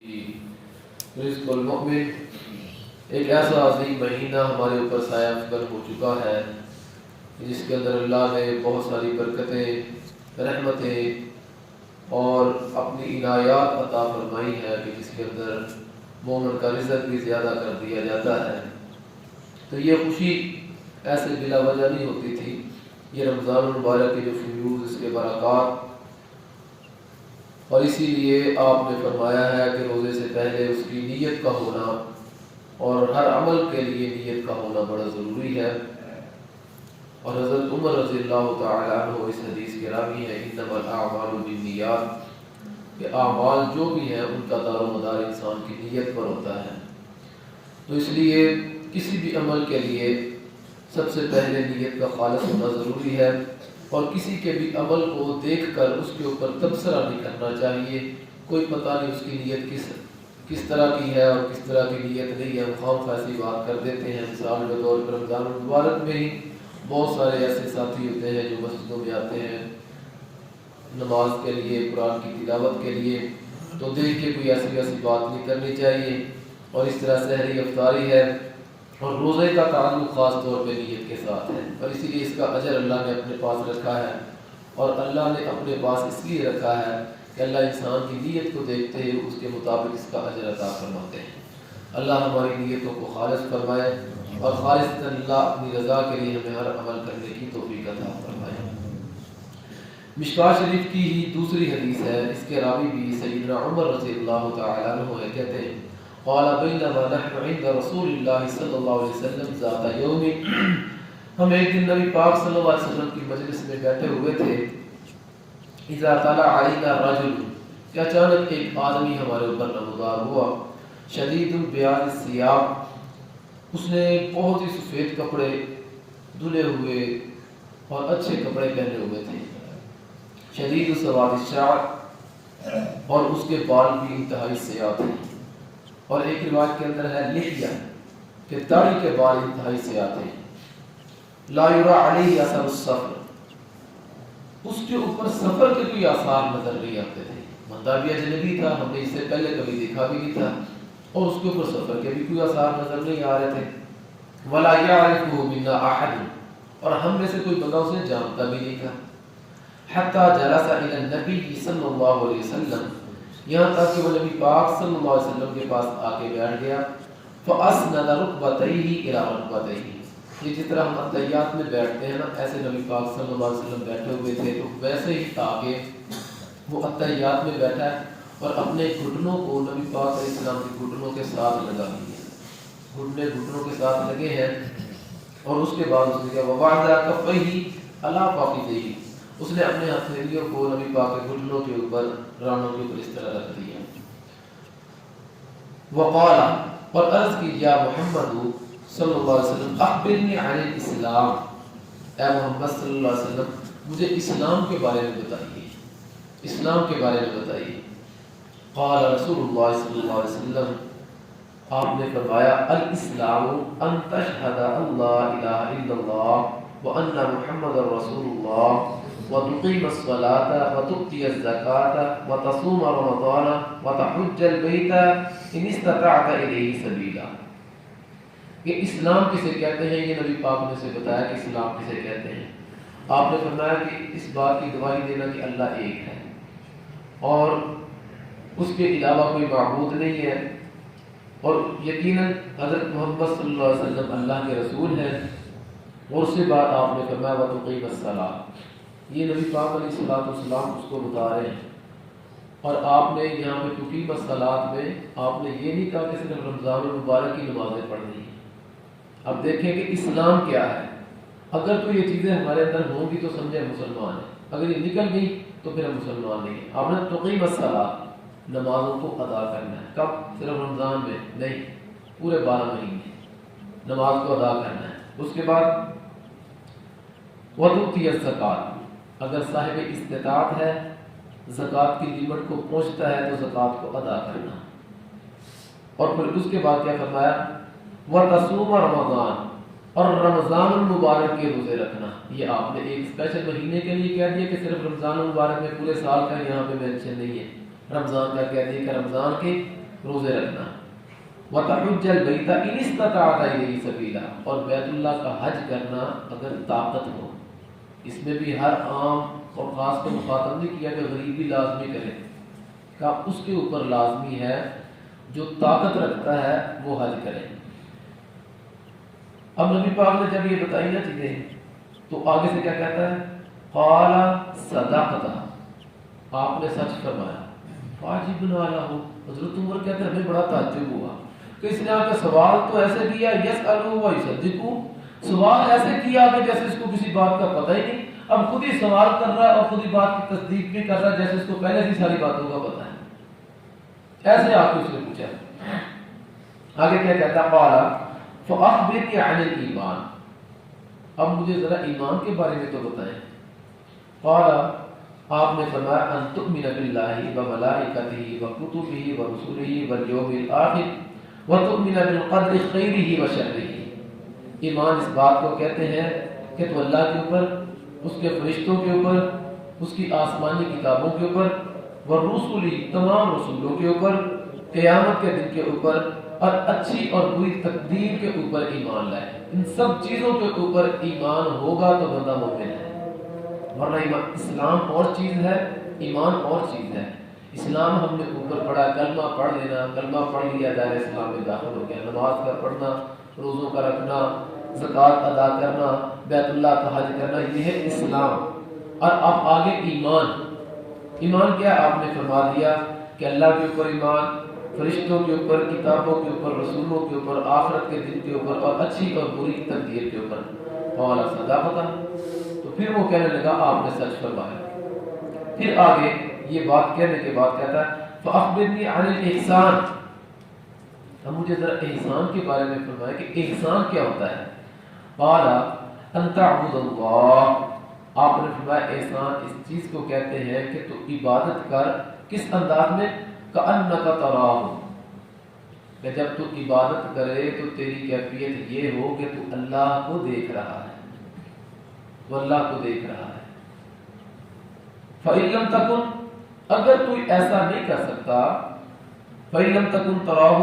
رزق المؤمن ایک ایسا عظیم مہینہ ہمارے اوپر سایہ افکن ہو چکا ہے جس کے اندر اللہ نے بہت ساری برکتیں، رحمتیں اور اپنی عنایات عطا فرمائی ہے کہ جس کے اندر مومن کا رزق بھی زیادہ کر دیا جاتا ہے۔ تو یہ خوشی ایسے بلا وجہ نہیں ہوتی تھی، یہ رمضان المبارک کے جو فیوز، اس کے برکات، اور اسی لیے آپ نے فرمایا ہے کہ روزے سے پہلے اس کی نیت کا ہونا اور ہر عمل کے لیے نیت کا ہونا بڑا ضروری ہے۔ اور حضرت عمر رضی اللہ تعالیٰ عنہ اس حدیث کے راوی ہیں، انما الاعمال بالنیات، کہ اعمال جو بھی ہیں ان کا دار و مدار انسان کی نیت پر ہوتا ہے۔ تو اس لیے کسی بھی عمل کے لیے سب سے پہلے نیت کا خالص ہونا ضروری ہے، اور کسی کے بھی عمل کو دیکھ کر اس کے اوپر تبصرہ نہیں کرنا چاہیے۔ کوئی پتہ نہیں اس کی نیت کس طرح کی ہے اور کس طرح کی نیت نہیں ہے، خام خاصی بات کر دیتے ہیں۔ مثال کے طور پر رمضان المبارک میں ہی بہت سارے ایسے ساتھی ہوتے ہیں جو مسجدوں میں آتے ہیں نماز کے لیے، قرآن کی تلاوت کے لیے، تو دیکھ کے کوئی ایسی بات نہیں کرنی چاہیے، اور اس طرح سحری افطاری ہے اور روزے کا تعلق خاص طور پہ نیت کے ساتھ ہے، اور اسی لیے اس کا اجر اللہ نے اپنے پاس رکھا ہے۔ اور اللہ نے اپنے پاس اس لیے رکھا ہے کہ اللہ انسان کی نیت کو دیکھتے ہوئے اس کے مطابق اس کا اجر عطا فرماتے ہیں۔ اللہ ہماری نیتوں کو خالص فرمائے اور خالص اللہ اپنی رضا کے لیے ہمیں ہر عمل کرنے کی توفیق عطا فرمائے۔ مشکوٰۃ شریف کی ہی دوسری حدیث ہے، اس کے راوی بھی سیدنا عمر رضی اللہ تعالیٰ عنہ ہے، کہتے ہیں قال بینما نحن عند رسول اللہ صلی اللہ علیہ وسلم ذات یوم، ہم ایک دن نبی پاک صلی اللہ علیہ وسلم کی مجلس میں بیٹھے ہوئے تھے، اذا طلع علینا رجل، کہ اچانک ایک آدمی ہمارے اوپر نمودار ہوا، شدید بیاض الثیاب، اس نے بہت ہی سفید کپڑے دھلے ہوئے اور اچھے کپڑے پہنے ہوئے تھے، شدید سواد الشعر، اور اس کے بال بھی انتہائی سیاہ تھے، اور ایک روایت کے اندر ہے لحیہ، کہ داڑھی کے بال انتہائی سیاہ تھے، لا یرا علیہ اثر السفر، اس کے اوپر سفر کے کوئی آثار نظر نہیں آتے تھے، بندہ بھی اجنبی تھا، ہم نے اس سے پہلے کبھی دیکھا بھی نہیں تھا، اور اس کے اوپر سفر کے بھی کوئی آثار نظر نہیں آ رہے تھے، ولا یعرفہ منا احد، اور ہم میں سے کوئی بندہ اسے جانتا بھی نہیں تھا، حتی جلس الی النبی صلی اللہ علیہ وسلم، یہاں تک کہ وہ نبی پاک صلی اللہ علیہ وسلم کے پاس آ کے بیٹھ گیا، فاسند رکبتیہ الی رکبتیہ، یہ جس طرح ہم اتحیات میں بیٹھتے ہیں نا، ایسے نبی پاک صلی اللہ علیہ وسلم بیٹھے ہوئے تھے، تو ویسے ہی آگے وہ اتحیات میں بیٹھا ہے اور اپنے گھٹنوں کو نبی پاک علیہ السلام کے گھٹنوں کے ساتھ لگا دیا، گھٹنے گھٹنوں کے ساتھ لگے ہیں، اور اس کے بعد اس نے کہا ووضع کفیہ علی فخذیہ، اس نے اپنے ہتھیلیوں کو نبی پاک کے گھٹنوں کے اوپر، رانوں کے اوپر اس طرح رکھ دیا، وقال، اور عرض کی یا محمد صلی اللہ علیہ وسلم اخبرنی عن الاسلام، اے محمد صلی اللہ علیہ وسلم مجھے اسلام کے بارے میں بتائیے، اسلام کے بارے میں بتائیے۔ قال رسول اللہ صلی اللہ علیہ وسلم، آپ نے فرمایا الاسلام ان تشہد ان لا الہ الا اللہ وان محمد رسول اللہ وتقیم الصلاة وتؤتی الزکاة وتصوم رمضان وتحج البیت ان استطعت الیہ سبیلا۔ یہ اسلام کسے کہتے ہیں، یہ نبی پاک نے سے بتایا کہ اسلام کسے کہتے ہیں۔ آپ نے فرمایا کہ اس بات کی گواہی دینا کہ اللہ ایک ہے اور اس کے علاوہ کوئی معبود نہیں ہے، اور یقیناً حضرت محمد صلی اللہ علیہ وسلم اللہ کے رسول ہیں، اور اس کے بعد آپ نے فرمایا وتقیم الصلاۃ، یہ نبی پاک علیہ الصلوۃ والسلام اس کو بتا رہے ہیں، اور آپ نے یہاں پہ تقیم الصلاۃ میں آپ نے یہ نہیں کہا کہ صرف رمضان المبارک کی نمازیں پڑھنی ہیں۔ اب دیکھیں کہ اسلام کیا ہے، اگر تو یہ چیزیں ہمارے اندر ہوں گی تو سمجھے مسلمان ہیں، اگر یہ نکل گئی تو پھر ہم مسلمان نہیں ہیں۔ آپ نے تقیم الصلاۃ، نمازوں کو ادا کرنا ہے، کب؟ صرف رمضان میں نہیں، پورے 12 مہینے نماز کو ادا کرنا ہے۔ اس کے بعد وتؤتی الزکاۃ، اگر صاحب استطاعت ہے، زکوٰۃ کی لیمٹ کو پہنچتا ہے تو زکوٰۃ کو ادا کرنا، اور پھر اس کے بعد کیا فرمایا وتصوم رمضان، اور رمضان المبارک کے روزے رکھنا۔ یہ آپ نے ایک اسپیشل مہینے کے لیے کہہ دیا کہ صرف رمضان المبارک میں، پورے سال کا یہاں پہ مینشن نہیں ہے، رمضان کا کہہ دیا کہ رمضان کے روزے رکھنا، وَتَحُجَّ الْبَيْتَ إِنِ اسْتَطَعْتَ إِلَيْهِ سَبِيلًا، اور بیت اللہ کا حج کرنا اگر طاقت ہو۔ اس میں بھی ہر عام اور خاص کو مخاطب نہیں کیا کہ غریب بھی لازمی کرے، کہ اس کے اوپر لازمی ہے جو طاقت رکھتا ہے وہ حج کرے۔ اب نبی پاک نے جب یہ بتائی نا چیزیں تو آگے سے کیا کہتا ہے؟ قال صدقت، آپ نے سچ فرمایا۔ فاجبنا له، حضرت عمر کہتے ہیں ہمیں بڑا تعجب ہوا کہ اس نے آپ کا سوال تو ایسے کیا یسألو و یصدقو، سوال ایسے کیا کہ جیسے اس کو کسی بات کا پتہ ہی نہیں، اب خود ہی سوال کر رہا ہے اور خود ہی بات کی تصدیق بھی کر رہا ہے جیسے اس کو پہلے سے ساری باتوں کا پتہ ہے۔ ایسے آپ کو اس نے پوچھا۔ آگے کیا کہتا ہے؟ قال فأخبرني عن الایمان، اب مجھے ذرا ایمان کے بارے میں تو بتائیں۔ قال، آپ نے فرمایا ان تؤمن باللہ وملائکتہ وکتبہ ورسلہ والیوم الآخر وتؤمن بالقدر خیرہ وشرہ۔ ایمان اس بات کو کہتے ہیں کہ تو اللہ کے اوپر، اس کے فرشتوں کے اوپر، اس کی آسمانی کتابوں کے اوپر، ورسلہ تمام رسولوں کے اوپر، قیامت کے دن کے اوپر، اور اچھی اور بری تقدیر کے اوپر ایمان لائے۔ ان سب چیزوں کے اوپر ایمان ہوگا تو بندہ مومن ہے، ورنہ اسلام اور چیز ہے، ایمان اور چیز ہے۔ اسلام ہم نے اوپر پڑھا، کلمہ پڑھ لینا، کلمہ پڑھ لیا دائرہ اسلام میں داخل ہو گیا، نماز کا پڑھنا، روزوں کا رکھنا، زکوٰۃ ادا کرنا، بیت اللہ کا حج کرنا، یہ ہے اسلام۔ اور اب آگے ایمان، ایمان کیا آپ نے فرما دیا کہ اللہ کے اوپر ایمان، فرشتوں کے اوپر، کتابوں کے اوپر، رسولوں کے اوپر، آخرت کے دن کے اوپر، اور اچھی اور بری تقدیر کے اوپر۔ قال صدقت، تو پھر وہ کہنے لگا آپ نے سچ فرمایا۔ پھر آگے یہ بات کہنے کے بعد کہتا ہے فأخبرنی عن الاحسان، اب مجھے ذرا احسان کے بارے میں فرمایا کہ احسان کیا ہوتا ہے۔ قال ان تعبد اللہ، آپ نے فرمایا احسان اس چیز کو کہتے ہیں کہ تو عبادت کر، کس انداز میں؟ کأنک تراہ، کہ جب تو عبادت کرے تو تیری کیفیت یہ ہو کہ تو اللہ کو دیکھ رہا ہے، وہ اللہ کو دیکھ رہا ہے۔ فَإِن لَمْ تَكُنْ، اگر تو ایسا نہیں کر سکتا، فَإِن لَمْ تَكُنْ تَرَاهُ،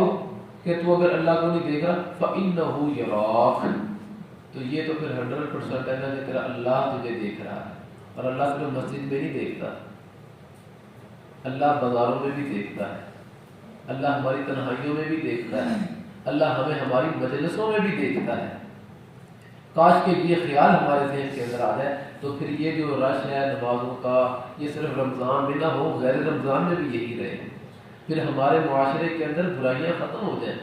کہ تو اگر اللہ کو نہیں دیکھ رہا، فَإِنَّهُ يَرَاكَ، تو یہ تو پھر 100% ہے نا کہ تیرا اللہ تجھے دیکھ رہا ہے۔ اور اللہ صرف مسجد میں نہیں دیکھتا، اللہ بازاروں میں بھی دیکھتا ہے، اللہ ہماری تنہائیوں میں بھی دیکھتا ہے، اللہ ہمیں ہماری مجلسوں میں بھی دیکھتا ہے۔ کاش کہ یہ خیال ہمارے ذہن کے اندر آ جائے تو پھر یہ جو رش ہے نمازوں کا، یہ صرف رمضان میں نہ ہو، غیر رمضان میں بھی یہی رہے، پھر ہمارے معاشرے کے اندر برائیاں ختم ہو جائیں،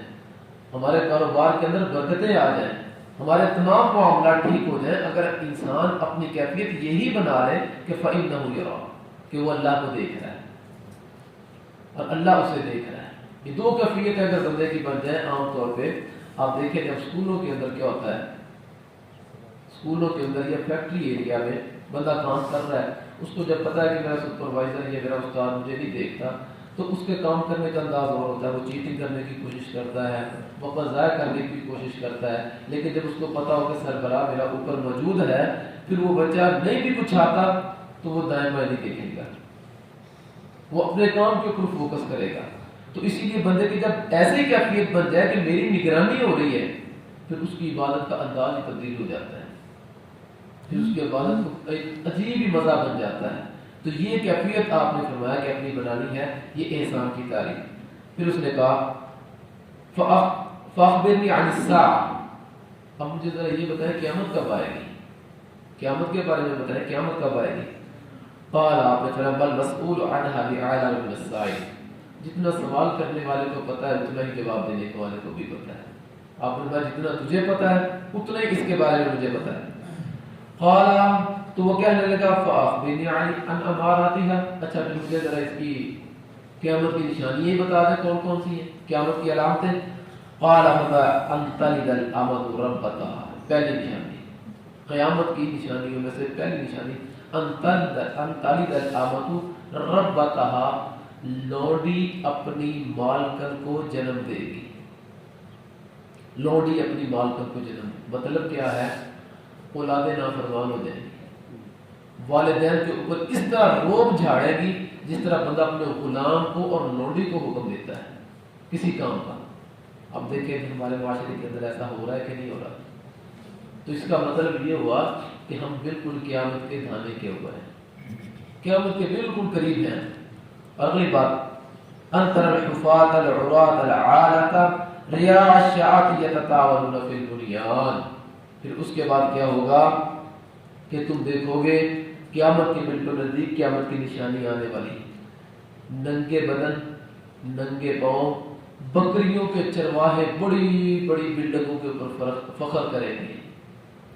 ہمارے کاروبار کے اندر برکتیں آ جائیں، ہمارے تمام معاملات ٹھیک ہو جائیں اگر انسان اپنی کیفیت یہی بنا لے کہ فَإِنَّهُ يَرَاهُ، کہ وہ اللہ کو دیکھ رہا ہے اور اللہ اسے دیکھ رہا ہے۔ یہ دو کیفیت اگر بندے کی بن جائے، عام طور پہ آپ دیکھیں جب اسکولوں کے اندر کیا ہوتا ہے، اسکولوں کے اندر یا فیکٹری ایریا میں بندہ کام کر رہا ہے، اس کو جب پتا ہے کہ میرا سپروائزر یا میرا استاد مجھے نہیں دیکھتا تو اس کے کام کرنے کا انداز اور ہوتا ہے، وہ چیٹنگ کرنے کی کوشش کرتا ہے، وقت ضائع کرنے کی کوشش کرتا ہے۔ لیکن جب اس کو پتا ہو کہ سربراہ میرا اوپر موجود ہے، پھر وہ بچہ نہیں بھی کچھ آتا تو وہ دائیں بائیں نہیں دیکھے گا، وہ اپنے کام کے اوپر فوکس کرے گا۔ تو اسی لیے بندے کی جب ایسی کیفیت بن جائے کہ میری نگرانی ہو رہی ہے، پھر اس کی عبادت کا انداز ہی تبدیل ہو جاتا ہے، پھر اس کی عبادت کو ایک عجیب ہی مزہ بن جاتا ہے۔ تو یہ کیفیت آپ نے فرمایا کہ اپنی بنانی ہے، یہ احسان کی تعریف۔ پھر اس نے کہا فَأَخْبِرْنِي عَنِ السَّاعَةِ، اب مجھے ذرا یہ بتائیں قیامت کب آئے گی، قیامت کے بارے میں بتائیں قیامت کب آئے گی۔ قال، آپ نے فرمایا بل مسئول عنها بأعلم من السائل، جتنا سوال کرنے والے کو پتا ہے اتنا ہی جواب دینے والے کو بھی پتا ہے۔ آپ نے کہا جتنا تجھے پتا ہے اتنا ہی اس کے بارے میں مجھے پتا ہے۔ قال، تو وہ کہنے لگا فأخبرنی عن اماراتها، اچھا پھر مجھے ذرا اس کی قیامت کی نشانیاں بتا دیں کون کون سی ہیں، قیامت کی علامتیں۔ قال ان تلد الامۃ ربتها، پہلی نشانی قیامت کی نشانیوں میں سے پہلی نشانی ان تلد الامۃ ربتها، لوڈی اپنی مالکن کو جنم دے گی، لوڈی اپنی مالکن کو جنم، مطلب کیا ہے؟ اولادیں نافرمان ہو جائیں گی، والدین کے اوپر اس طرح روب جھاڑے گی جس طرح بندہ اپنے غلام کو اور لوڈی کو حکم دیتا ہے کسی کام کا. اب دیکھیں کہ ہمارے معاشرے کے اندر ایسا ہو رہا ہے کہ نہیں ہو رہا. تو اس کا مطلب یہ ہوا کہ ہم بالکل قیامت کے دھانے کے اوپر ہیں, قیامت کے بالکل قریب ہیں. اگلی بات انتر الحفاظ العراۃ العالۃ ریاء الشاعۃ یتطاولون فی البنیان. پھر اس کے بعد کیا ہوگا کہ تم دیکھو گے قیامت کے بالکل نزدیک قیامت کی نشانی آنے والی, ننگے بدن ننگے پاؤں بکریوں کے چرواہے بڑی بڑی بلڈنگوں کے اوپر فخر کریں گے.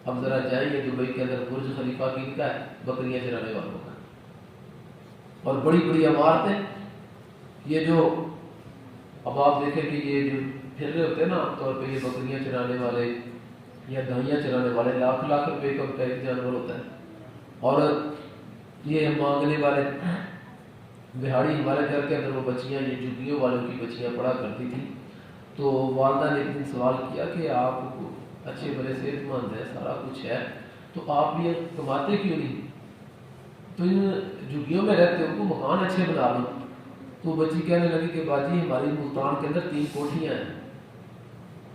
اب ذرا جائیے دبئی کے اندر برج خلیفہ کن کا ہے؟ بکریاں چرانے والوں کا. اور بڑی بڑی عمارتیں, یہ جو اب آپ دیکھیں کہ یہ جو پھر رہے ہوتے ہیں نا عام طور پہ یہ بکریاں چرانے والے یا گائیاں چرانے والے, لاکھ لاکھ روپے کا ایک جانور ہوتا ہے. اور یہ مانگنے والے بہاڑی, ہمارے گھر کے اندر وہ بچیاں یہ جھگیوں والوں کی بچیاں پڑا کرتی تھیں. تو والدہ نے ایک دن سوال کیا کہ آپ اچھے بڑے صحت مند ہیں, سارا کچھ ہے, تو آپ یہ کماتے کیوں نہیں؟ تو ان جھگیوں میں رہتے ان کو مکان اچھے بنا لو. تو بچی کہنے لگی کہ باجی ہماری ملتان کے اندر 3 کوٹھیاں ہیں,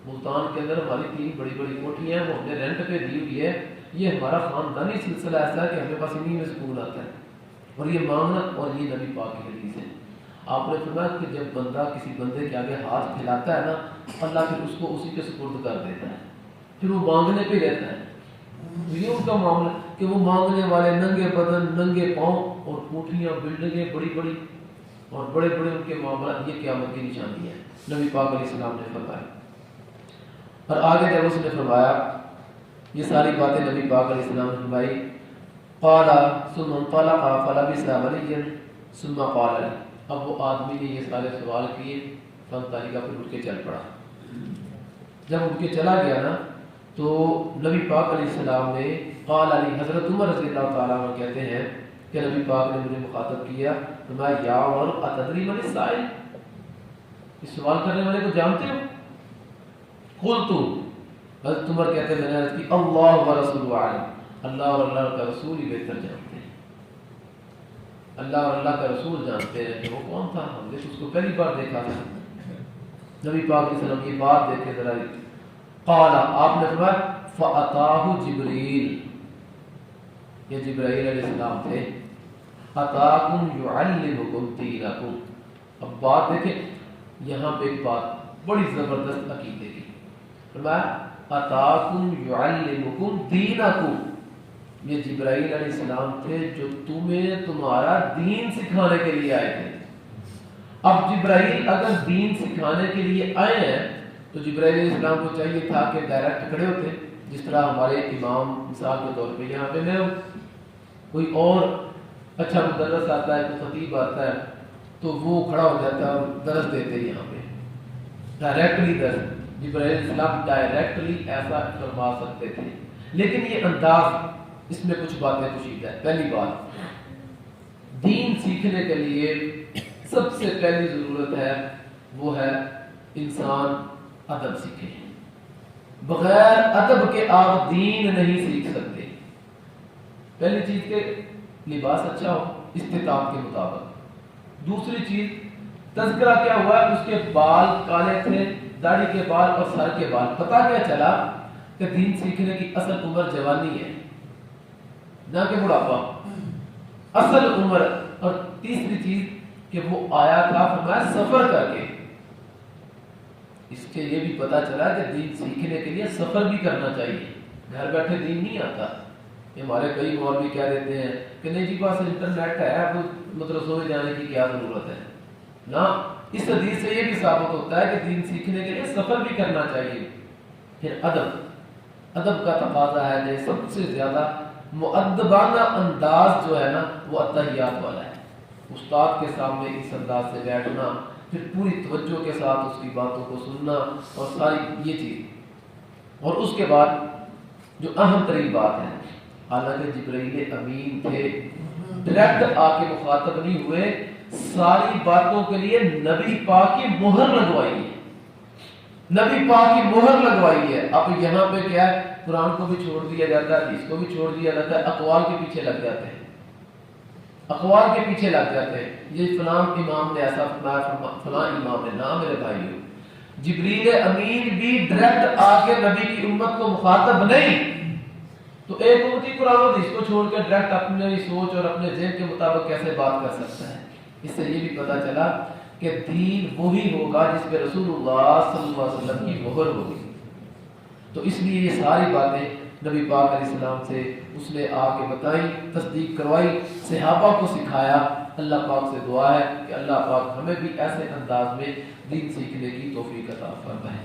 ملتان کے اندر ہماری 3 بڑی بڑی کوٹھیاں ہیں, وہ ہم نے رینٹ پہ دی ہوئی ہے. یہ ہمارا خاندانی سلسلہ ایسا ہے کہ ہمیں بس انہیں میں سکون آتا ہے. اور یہ مانگنا, اور یہ نبی پاک کی حدیث ہے. آپ نے فرمایا کہ جب بندہ کسی بندے کے آگے ہاتھ پھیلاتا ہے نا, اللہ پھر اس کو اسی کے سپرد کر دیتا ہے, پھر وہ مانگنے پہ رہتا ہے. یہ ان کا معاملہ کہ وہ مانگنے والے ننگے بدن ننگے پاؤں اور کوٹھیاں بلڈنگیں بڑی بڑی اور بڑے بڑے ان کے معاملات, یہ قیامت کی نشانی ہے نبی پاک علیہ السلام نے فرمایا. اور آگے جب اس نے فرمایا یہ ساری باتیں نبی پاک علیہ السلام نے فرمائی, قال ثم انطلق فلبث مليا ثم قال. اب وہ آدمی نے یہ سارے سوال کیے, فانطلق پھر اٹھ کے چل پڑا. جب اٹھ کے چلا گیا نا تو نبی پاک علیہ السلام نے قال علی, حضرت عمر رضی اللہ تعالیٰ عنہ کہتے ہیں کہ نبی پاک نے مجھے مخاطب کیا, فرمایا یا عمر اتدری من السائل, اس سوال کرنے والے کو جانتے ہو؟ قلت, حضرت عمر کہتے ہیں میں نے عرض کی اللہ و رسول عالم, اللہ اور اللہ کا رسول ہی بہتر جانتے ہیں. اللہ اور اللہ کا رسول جانتے ہیں کہ وہ کون تھا, ہم نے اس کو پہلی بار دیکھا تھا. نبی پاک علیہ السلام کی بات دیکھے ذرا. قال, آپ نے فرمایا فاتاہ جبریل, یہ جبرائیل علیہ السلام تھے. اتاکم یعلمکم دینکم. اب بات دیکھیں یہاں پہ ایک بات بڑی زبردست عقیدے کی. فرمایا اتاکم یعلمکم دینکم, یہ جبرائیل علیہ السلام تھے جو تمہیں تمہارا دین سکھانے کے لیے آئے تھے. اب جبرائیل اگر دین سکھانے کے لیے آئے ہیں تو جبرائیل علیہ السلام کو چاہیے تھا کہ ڈائریکٹ کھڑے ہوتے, جس طرح ہمارے امام مثال کے طور پہ یہاں پہ میں ہوں, کوئی اور اچھا مدرس آتا ہے, کوئی خطیب آتا ہے تو وہ کھڑا ہو جاتا ہے اور درس دیتے یہاں پہ ڈائریکٹلی درس. جبرائیل علیہ السلام ڈائریکٹلی ایسا فرما سکتے تھے, لیکن یہ انداز اس میں کچھ باتیں کشیدہ ہے. پہلی بات, دین سیکھنے کے لیے سب سے پہلی ضرورت ہے وہ ہے انسان ادب سیکھے. بغیر ادب کے آپ دین نہیں سیکھ سکتے. پہلی چیز کہ لباس اچھا ہو استطاعت کے مطابق. دوسری چیز تذکرہ کیا ہوا, اس کے بال کالے تھے, داڑھی کے بال اور سر کے بال. پتہ کیا چلا کہ دین سیکھنے کی اصل عمر جوانی ہے نہ کہ بڑھاپا, اصل عمر. اور تیسری چیز کہ وہ آیا تھا فرمایا سفر کر کے. اس سے یہ بھی پتا چلا کہ دین سیکھنے کے لیے سفر بھی کرنا چاہیے, گھر بیٹھے دین نہیں آتا. یہ ہمارے کئی مولوی کہہ دیتے ہیں کہ نہیں جی پاس انٹرنیٹ ہے, اب مدرسوں میں جانے کی کیا ضرورت ہے. نہ, اس حدیث سے یہ بھی ثابت ہوتا ہے کہ دین سیکھنے کے لیے سفر بھی کرنا چاہیے. پھر ادب, ادب کا تقاضا ہے کہ سب سے زیادہ مؤدبانہ انداز جو ہے نا وہ اتحیات والا ہے. استاد کے سامنے اس انداز سے بیٹھنا, پھر پوری توجہ کے ساتھ اس کی باتوں کو سننا اور ساری یہ چیز. اور اس کے بعد جو اہم ترین بات ہے, حالانکہ جبرائیل امین تھے, ڈائریکٹ آ کے مخاطب نہیں ہوئے, ساری باتوں کے لیے نبی پاک کی مہر لگوائی ہے. نبی پاک کی مہر لگوائی ہے. اب یہاں پہ کیا ہے, قرآن کو بھی چھوڑ دیا جاتا ہے, حدیث کو بھی چھوڑ دیا جاتا ہے, اقوال کے پیچھے لگ جاتے ہیں. اقوال کے پیچھے لگ جاتے ہیں، یہ فلاں امام نے ایسا فرمایا، فلاں امام نے، نہ میرے بھائیو، جبریل امین بھی ڈائریکٹ آ کے نبی کی امت کو مخاطب نہیں، تو ایک امتی قرآن و حدیث کو چھوڑ کے ڈائریکٹ اپنی سوچ اور اپنے ذہن کے مطابق کیسے بات کر سکتا ہے؟ اس سے یہ بھی پتہ چلا کہ دین وہی ہوگا جس پہ رسول اللہ صلی اللہ علیہ وسلم کی مہر ہوگی۔ تو اس لیے یہ ساری باتیں نبی پاک علیہ السلام سے اس نے آ کے بتائی، تصدیق کروائی، صحابہ کو سکھایا۔ اللہ پاک سے دعا ہے کہ اللہ پاک ہمیں بھی ایسے انداز میں دین سیکھنے کی توفیق عطا فرمائے۔